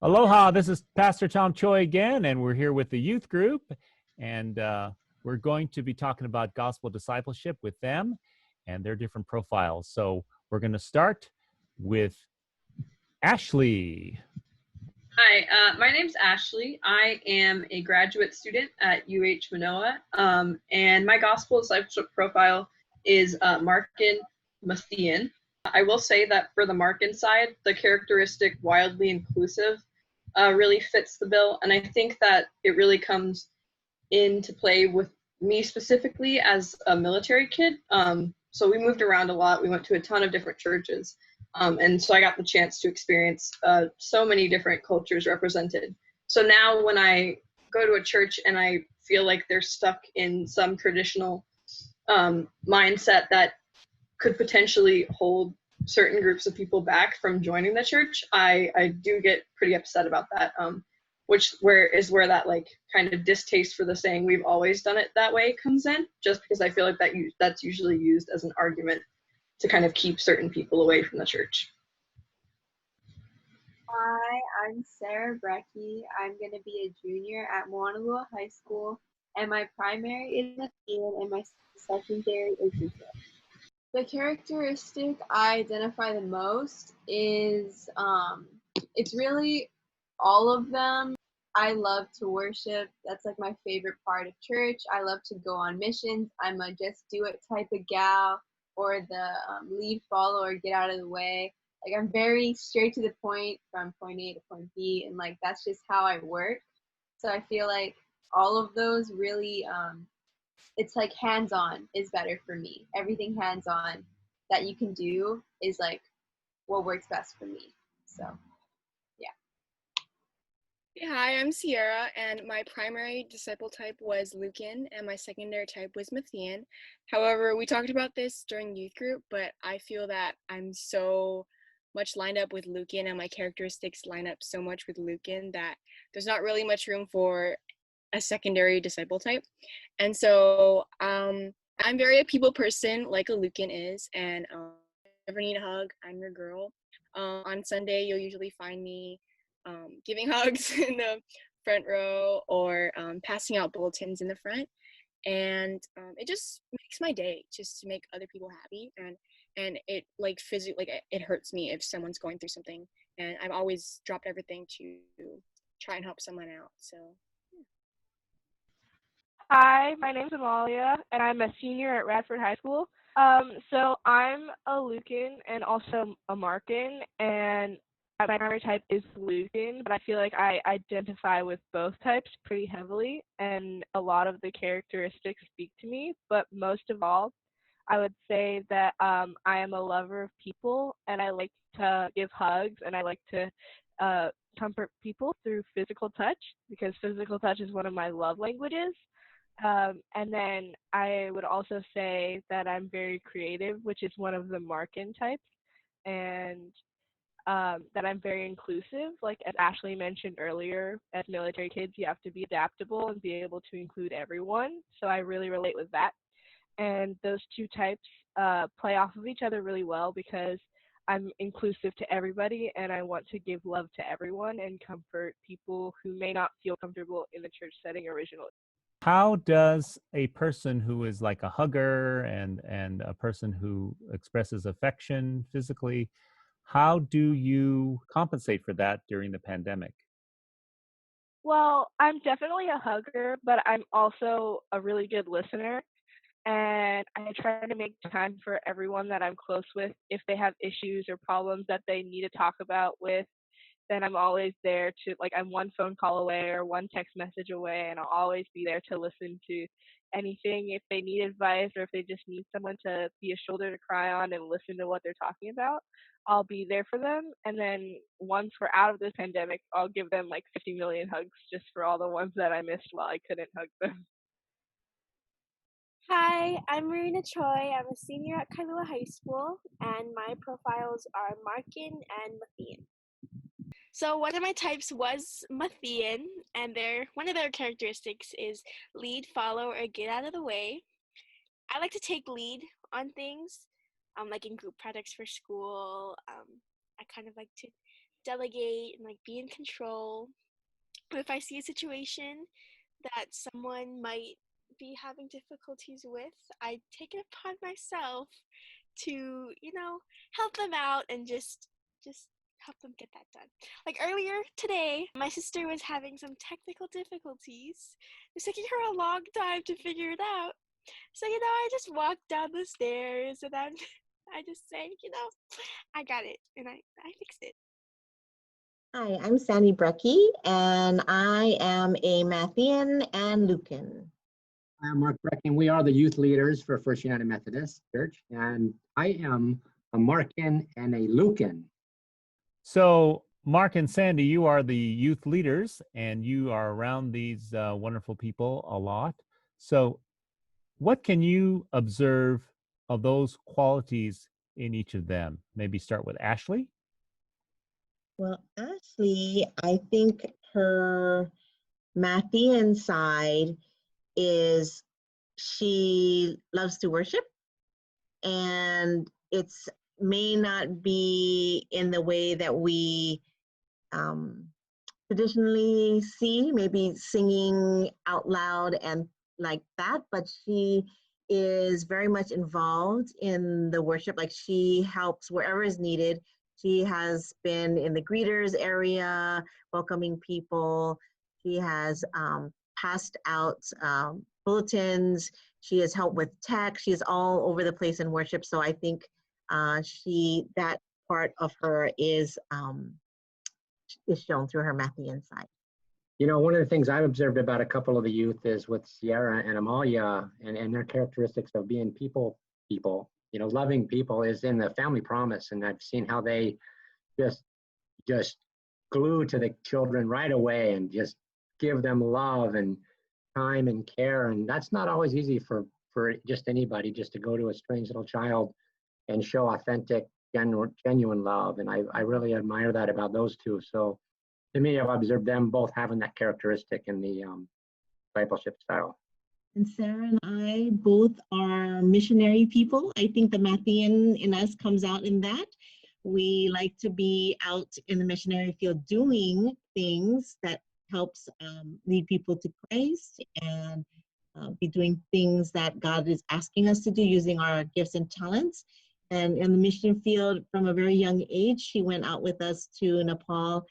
Aloha, this is Pastor Tom Choi again, and we're here with the youth group, and we're going to be talking about gospel discipleship with them and their different profiles. So we're going to start with Ashley. Hi, my name's Ashley. I am a graduate student at Manoa, and my gospel discipleship profile is Markan Mathian. I will say that for the Markan side, the characteristic wildly inclusive really fits the bill, and I think that it really comes into play with me specifically as a military kid. So we moved around a lot. We went to a ton of different churches. And so I got the chance to experience so many different cultures represented. So now when I go to a church and I feel like they're stuck in some traditional mindset that could potentially hold certain groups of people back from joining the church, I do get pretty upset about that. Where that like kind of distaste for the saying we've always done it that way comes in, just because I feel like that's usually used as an argument to kind of keep certain people away from the church. Hi, I'm Sarah Brecky. I'm going to be a junior at Honolulu High School, and my primary is Mathian and my secondary is Luca. The characteristic I identify the most is it's really all of them. I love to worship. That's like my favorite part of church. I love to go on missions. I'm a just do it type of gal, or the lead, follow, or get out of the way. Like I'm very straight to the point from point A to point B, and like that's just how I work. So I feel like all of those really, it's like hands-on is better for me. Everything hands-on that you can do is like what works best for me. So. Hi, I'm Sierra, and my primary disciple type was Lucan, and my secondary type was Mathian. However, we talked about this during youth group, but I feel that I'm so much lined up with Lucan, and my characteristics line up so much with Lucan that there's not really much room for a secondary disciple type. And so I'm very a people person, like a Lucan is, and if you ever need a hug, I'm your girl. On Sunday, you'll usually find me giving hugs in the front row, or passing out bulletins in the front, and it just makes my day just to make other people happy, and it like physically, like it hurts me if someone's going through something, and I've always dropped everything to try and help someone out. So Hi, my name's Amalia, and I'm a senior at Radford High School. So I'm a Lucan and also a Markan, and my primary type is Lucan, but I feel like I identify with both types pretty heavily, and a lot of the characteristics speak to me. But most of all, I would say that I am a lover of people, and I like to give hugs, and I like to comfort people through physical touch, because physical touch is one of my love languages. And then I would also say that I'm very creative, which is one of the Markan types, and that I'm very inclusive. Like as Ashley mentioned earlier, as military kids, you have to be adaptable and be able to include everyone. So I really relate with that. And those two types play off of each other really well, because I'm inclusive to everybody, and I want to give love to everyone and comfort people who may not feel comfortable in the church setting originally. How does a person who is like a hugger and a person who expresses affection physically, how do you compensate for that during the pandemic? Well, I'm definitely a hugger, but I'm also a really good listener. And I try to make time for everyone that I'm close with. If they have issues or problems that they need to talk about with, then I'm always there to, like, I'm one phone call away or one text message away, and I'll always be there to listen to anything. If they need advice or if they just need someone to be a shoulder to cry on and listen to what they're talking about, I'll be there for them. And then once we're out of this pandemic, I'll give them like 50 million hugs just for all the ones that I missed while I couldn't hug them. Hi, I'm Marina Choi. I'm a senior at Kailua High School, and my profiles are Markan and Mathian. So one of my types was Mathian, and one of their characteristics is lead, follow, or get out of the way. I like to take lead on things, like in group projects for school. I kind of like to delegate and like be in control. But if I see a situation that someone might be having difficulties with, I take it upon myself to, help them out and just help them get that done. Like earlier today, my sister was having some technical difficulties. It was taking her a long time to figure it out. So, I just walked down the stairs and I just say, I got it and I fixed it. Hi, I'm Sandy Brecky, and I am a Matthean and Lucan. I'm Mark Brecken. We are the youth leaders for First United Methodist Church, and I am a Markin and a Lucan. So, Mark and Sandy, you are the youth leaders, and you are around these wonderful people a lot. So, what can you observe of those qualities in each of them? Maybe start with Ashley. Well, Ashley, I think her Matthean side is she loves to worship, and it's may not be in the way that we traditionally see, maybe singing out loud and like that, but she is very much involved in the worship. Like she helps wherever is needed. She has been in the greeters area, welcoming people. She has passed out bulletins. She has helped with tech. She is all over the place in worship. So I think that part of her is shown through her Matthean side. One of the things I've observed about a couple of the youth is with Sierra and Amalia and their characteristics of being people, loving people is in the family promise. And I've seen how they just glue to the children right away and just give them love and time and care. And that's not always easy for just anybody, just to go to a strange little child and show authentic, genuine love. And I really admire that about those two. So to me, I've observed them both having that characteristic in the discipleship style. And Sarah and I both are missionary people. I think the Matthean in us comes out in that. We like to be out in the missionary field doing things that helps lead people to Christ and be doing things that God is asking us to do using our gifts and talents. And in the mission field from a very young age, she went out with us to Nepal,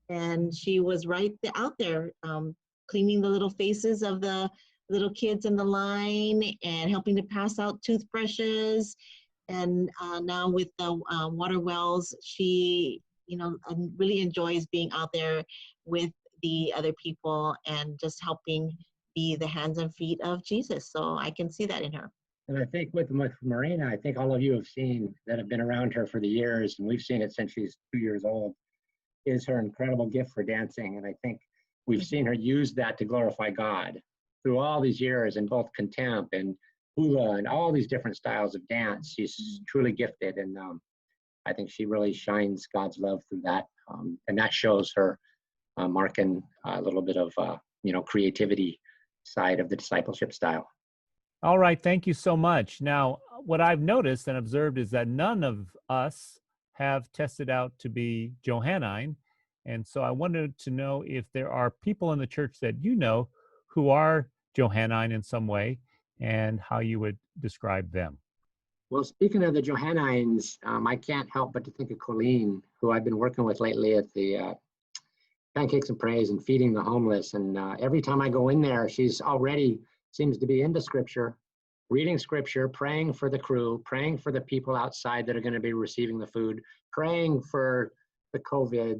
and she was right out there cleaning the little faces of the little kids in the line and helping to pass out toothbrushes. And now with the water wells, she, really enjoys being out there with the other people and just helping be the hands and feet of Jesus. So I can see that in her. And I think with Marina, I think all of you have seen that have been around her for the years, and we've seen it since she's 2 years old, is her incredible gift for dancing. And I think we've seen her use that to glorify God through all these years in both contempt and hula and all these different styles of dance. She's truly gifted, and I think she really shines God's love through that. And that shows her marking a little bit of, creativity side of the discipleship style. All right, thank you so much. Now, what I've noticed and observed is that none of us have tested out to be Johannine. And so I wanted to know if there are people in the church that who are Johannine in some way, and how you would describe them. Well, speaking of the Johannines, I can't help but to think of Colleen, who I've been working with lately at the Pancakes and Praise and feeding the homeless. And every time I go in there, she's already seems to be into scripture, reading scripture, praying for the crew, praying for the people outside that are going to be receiving the food, praying for the COVID.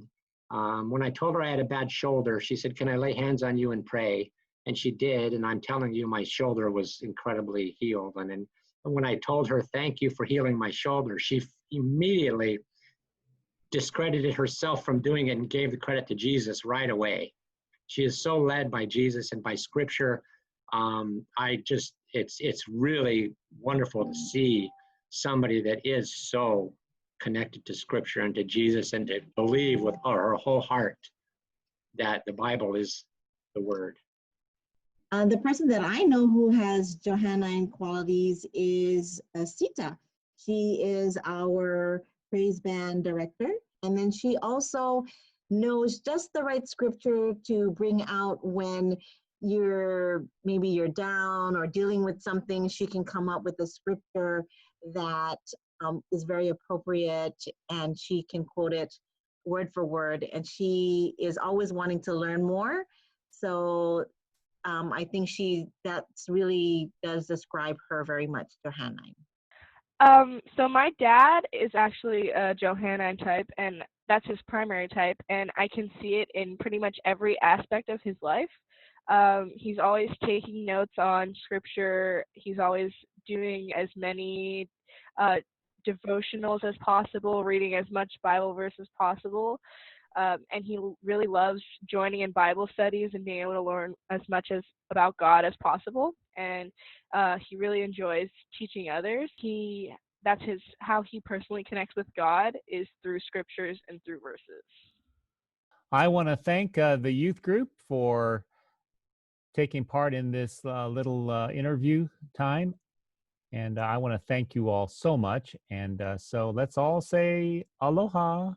When I told her I had a bad shoulder, she said, "Can I lay hands on you and pray?" And she did. And I'm telling you, my shoulder was incredibly healed. And then when I told her, "Thank you for healing my shoulder," she immediately discredited herself from doing it and gave the credit to Jesus right away. She is so led by Jesus and by scripture. It's really wonderful to see somebody that is so connected to scripture and to Jesus and to believe with her whole heart that the Bible is the word. The person that I know who has Johannine qualities is Sita. She is our praise band director, And then she also knows just the right scripture to bring out when maybe you're down or dealing with something. She can come up with a scripture that is very appropriate, and she can quote it word for word. And she is always wanting to learn more. So I think that's really does describe her very much, Johannine. So my dad is actually a Johannine type, and that's his primary type, and I can see it in pretty much every aspect of his life. He's always taking notes on scripture. He's always doing as many devotionals as possible, reading as much Bible verse as possible. And he really loves joining in Bible studies and being able to learn as much about God as possible. And he really enjoys teaching others. That's how he personally connects with God, is through scriptures and through verses. I want to thank the youth group for taking part in this little interview time. And I want to thank you all so much. And so let's all say aloha.